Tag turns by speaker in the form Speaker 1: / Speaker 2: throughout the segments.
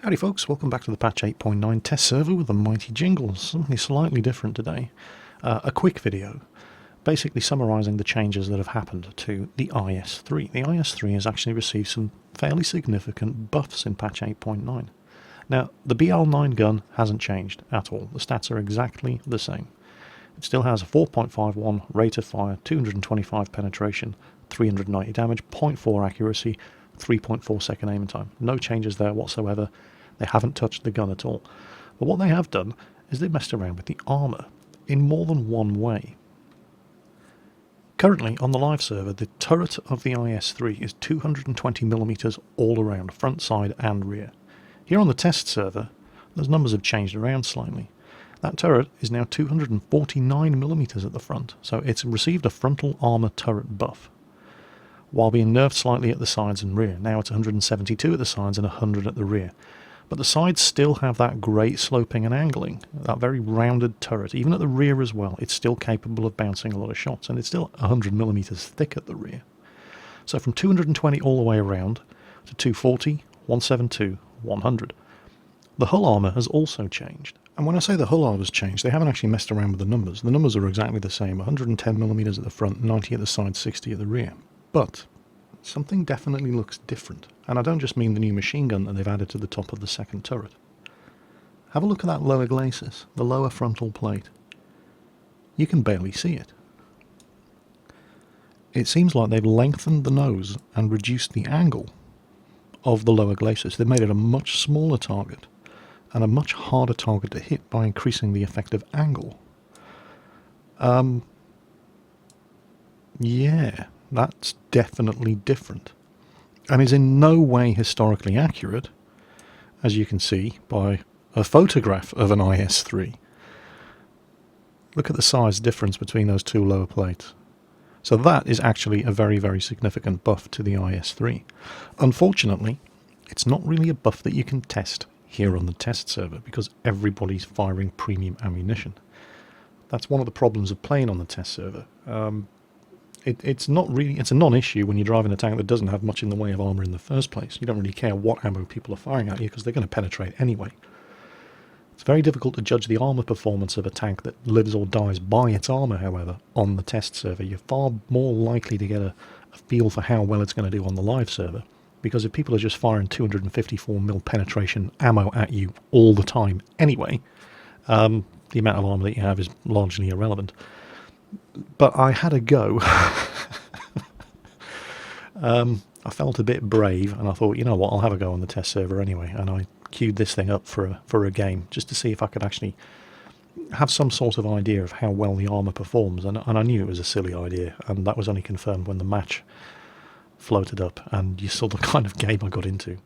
Speaker 1: Howdy folks, welcome back to the patch 8.9 test server with the mighty Jingles. Something slightly different today. A quick video, basically summarising the changes that have happened to the IS-3. The IS-3 has actually received some fairly significant buffs in patch 8.9. Now, the BL9 gun hasn't changed at all. The stats are exactly the same. It still has a 4.51 rate of fire, 225 penetration, 390 damage, 0.4 accuracy, 3.4 second aim time. No changes there whatsoever. They haven't touched the gun at all. But what they have done is they've messed around with the armour in more than one way. Currently on the live server, the turret of the IS-3 is 220mm all around, front, side and rear. Here on the test server, those numbers have changed around slightly. That turret is now 249mm at the front, so it's received a frontal armour turret buff, while being nerfed slightly at the sides and rear. Now it's 172 at the sides and 100 at the rear. But the sides still have that great sloping and angling, that very rounded turret. Even at the rear as well, it's still capable of bouncing a lot of shots, and it's still 100mm thick at the rear. So from 220 all the way around to 240, 172, 100. The hull armour has also changed. And when I say the hull armour has changed, they haven't actually messed around with the numbers. The numbers are exactly the same, 110mm at the front, 90 at the side, 60 at the rear. But something definitely looks different. And I don't just mean the new machine gun that they've added to the top of the second turret. Have a look at that lower glacis, the lower frontal plate. You can barely see it. It seems like they've lengthened the nose and reduced the angle of the lower glacis. They've made it a much smaller target and a much harder target to hit by increasing the effective angle. Yeah, that's definitely different, and is in no way historically accurate, as you can see by a photograph of an IS-3. Look at the size difference between those two lower plates. So that is actually a very, very significant buff to the IS-3. Unfortunately, it's not really a buff that you can test here on the test server, because everybody's firing premium ammunition. That's one of the problems of playing on the test server. It's not really, it's a non-issue when you're driving a tank that doesn't have much in the way of armour in the first place. You don't really care what ammo people are firing at you, because they're going to penetrate anyway. It's very difficult to judge the armour performance of a tank that lives or dies by its armour, however, on the test server. You're far more likely to get a feel for how well it's going to do on the live server, because if people are just firing 254mm penetration ammo at you all the time anyway, the amount of armour that you have is largely irrelevant. But I had a go. I felt a bit brave, and I thought, you know what, I'll have a go on the test server anyway. And I queued this thing up for a game, just to see if I could actually have some sort of idea of how well the armour performs. And I knew it was a silly idea, and that was only confirmed when the match floated up, and you saw the kind of game I got into.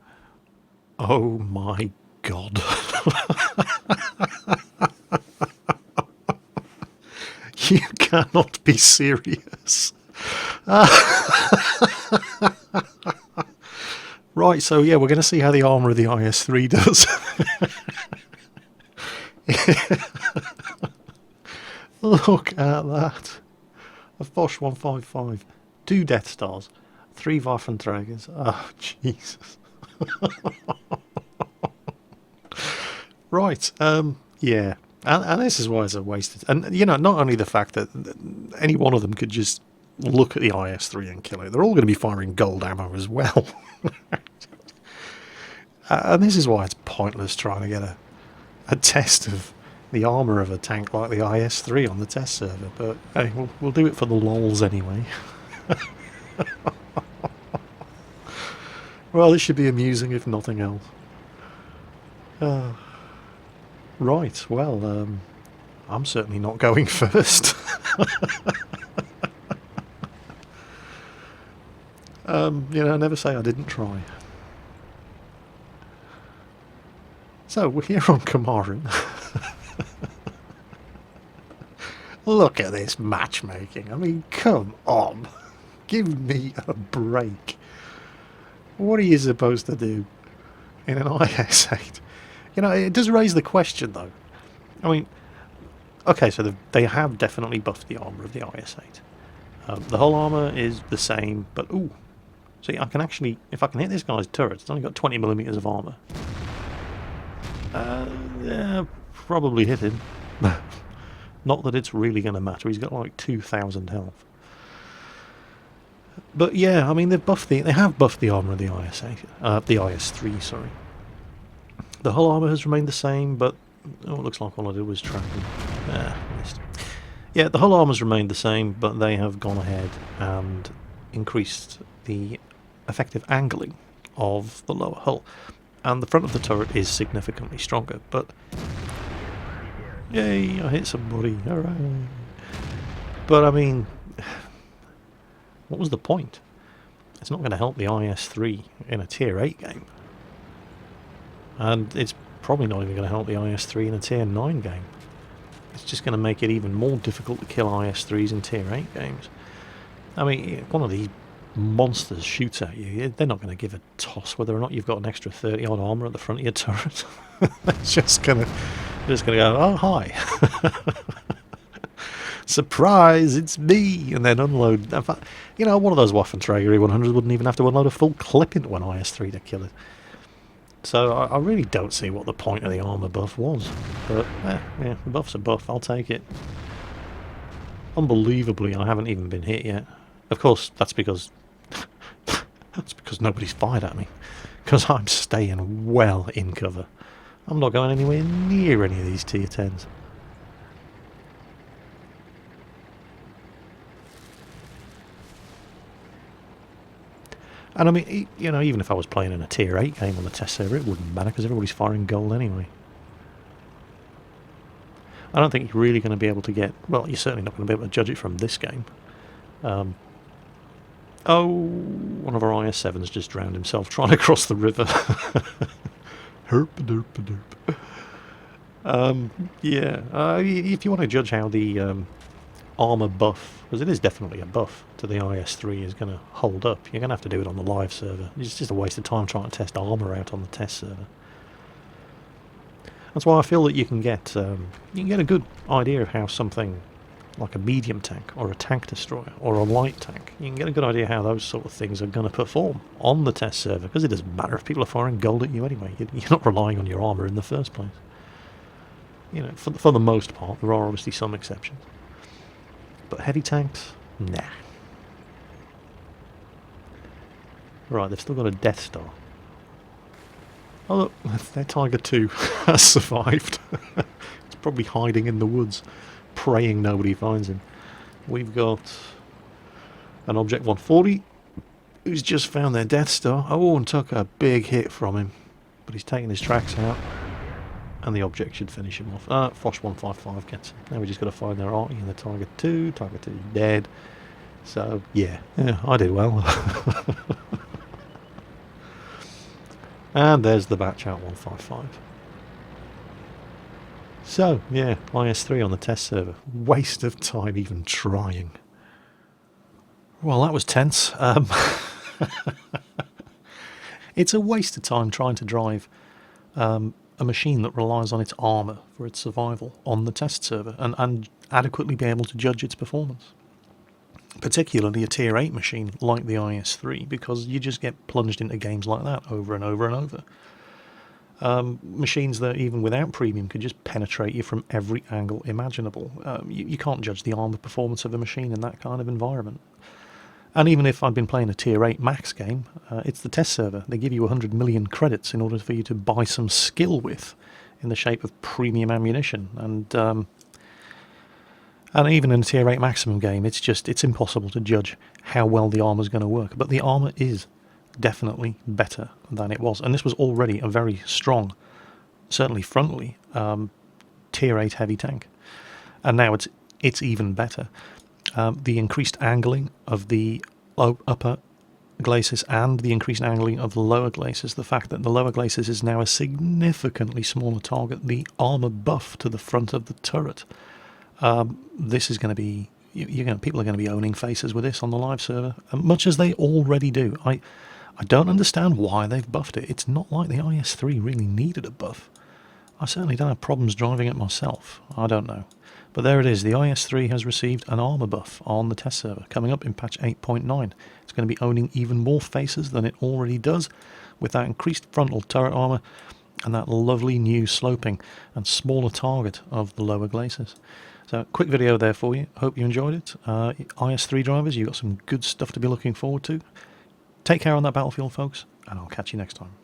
Speaker 1: Oh my god. You cannot be serious. Right, so yeah, we're going to see how the armour of the IS-3 does. Look at that. A Foch 155. 2 Death Stars. 3 Waffenträgers. Oh, Jesus. Right, yeah. And this is why it's a wasted. And, you know, not only the fact that any one of them could just look at the IS-3 and kill it, they're all going to be firing gold ammo as well. And this is why it's pointless trying to get a test of the armour of a tank like the IS-3 on the test server. But hey, we'll do it for the lols anyway. Well, this should be amusing if nothing else. Right, well, I'm certainly not going first. You know, never say I didn't try. So, we're here on Kamarin. Look at this matchmaking. I mean, come on. Give me a break. What are you supposed to do in an IS-8? You know, it does raise the question, though. I mean, okay, so they have definitely buffed the armour of the IS-8. The whole armour is the same, but ooh, see, I can actually, if I can hit this guy's turret, it's only got 20mm of armour. Yeah, probably hit him. Not that it's really going to matter. He's got like 2,000 health. But yeah, I mean they have buffed the armor of the the IS-3. Sorry. The hull armor has remained the same, but it looks like all I did was track him. Missed. Yeah, the hull armor's remained the same, but they have gone ahead and increased the effective angling of the lower hull, and the front of the turret is significantly stronger. But yay, I hit somebody! Alright. But I mean, what was the point? It's not going to help the IS-3 in a Tier 8 game. And it's probably not even going to help the IS-3 in a Tier 9 game. It's just going to make it even more difficult to kill IS-3s in Tier 8 games. I mean, one of these monsters shoots at you, they're not going to give a toss whether or not you've got an extra 30 odd armour at the front of your turret. They're just going to go, oh hi. Surprise, it's me, and then unload. In fact, you know, one of those Waffenträger E100s wouldn't even have to unload a full clip into an IS-3 to kill it. So I really don't see what the point of the armour buff was. But yeah, the buff's a buff, I'll take it. Unbelievably, I haven't even been hit yet. Of course, that's because nobody's fired at me. Because I'm staying well in cover. I'm not going anywhere near any of these Tier 10s. And I mean, you know, even if I was playing in a Tier 8 game on the test server, it wouldn't matter because everybody's firing gold anyway. I don't think you're really going to be able to get... Well, you're certainly not going to be able to judge it from this game. Oh, one of our IS-7s just drowned himself trying to cross the river. Herp-a-derp-a-derp. Yeah, if you want to judge how the armour buff, because it is definitely a buff to the IS-3, is going to hold up, you're going to have to do it on the live server. It's just a waste of time trying to test armour out on the test server. That's why I feel that you can get a good idea of how something like a medium tank or a tank destroyer or a light tank, you can get a good idea how those sort of things are going to perform on the test server, because it doesn't matter if people are firing gold at you anyway. You're not relying on your armour in the first place. You know, for the most part, there are obviously some exceptions. But heavy tanks? Nah. Right, they've still got a Death Star. Oh look, their Tiger 2 has survived. It's probably hiding in the woods, praying nobody finds him. We've got an Object 140, who's just found their Death Star. Oh, and took a big hit from him. But he's taking his tracks out. And the object should finish him off. Foch 155 gets him. Now we just got to find their arty and the Tiger 2. Tiger 2 is dead. So, yeah, I did well. And there's the batch out 155. So, yeah, IS-3 on the test server. Waste of time even trying. Well, that was tense. It's a waste of time trying to drive a machine that relies on its armour for its survival on the test server and adequately be able to judge its performance. Particularly a Tier 8 machine like the IS-3, because you just get plunged into games like that over and over and over. Machines that even without premium could just penetrate you from every angle imaginable. You can't judge the armour performance of a machine in that kind of environment. And even if I've been playing a Tier 8 max game, it's the test server. They give you 100 million credits in order for you to buy some skill with in the shape of premium ammunition. And even in a Tier 8 maximum game, it's impossible to judge how well the armour's going to work. But the armour is definitely better than it was. And this was already a very strong, certainly frontally, Tier 8 heavy tank. And now it's even better. The increased angling of the upper glacis and the increased angling of the lower glacis, the fact that the lower glacis is now a significantly smaller target, the armour buff to the front of the turret. This is going to be... people are going to be owning faces with this on the live server, much as they already do. I don't understand why they've buffed it. It's not like the IS-3 really needed a buff. I certainly don't have problems driving it myself. I don't know. But there it is. The IS-3 has received an armour buff on the test server, coming up in patch 8.9. It's going to be owning even more faces than it already does, with that increased frontal turret armour and that lovely new sloping and smaller target of the lower glaciers. So quick video there for you. Hope you enjoyed it. IS-3 drivers, you've got some good stuff to be looking forward to. Take care on that battlefield, folks, and I'll catch you next time.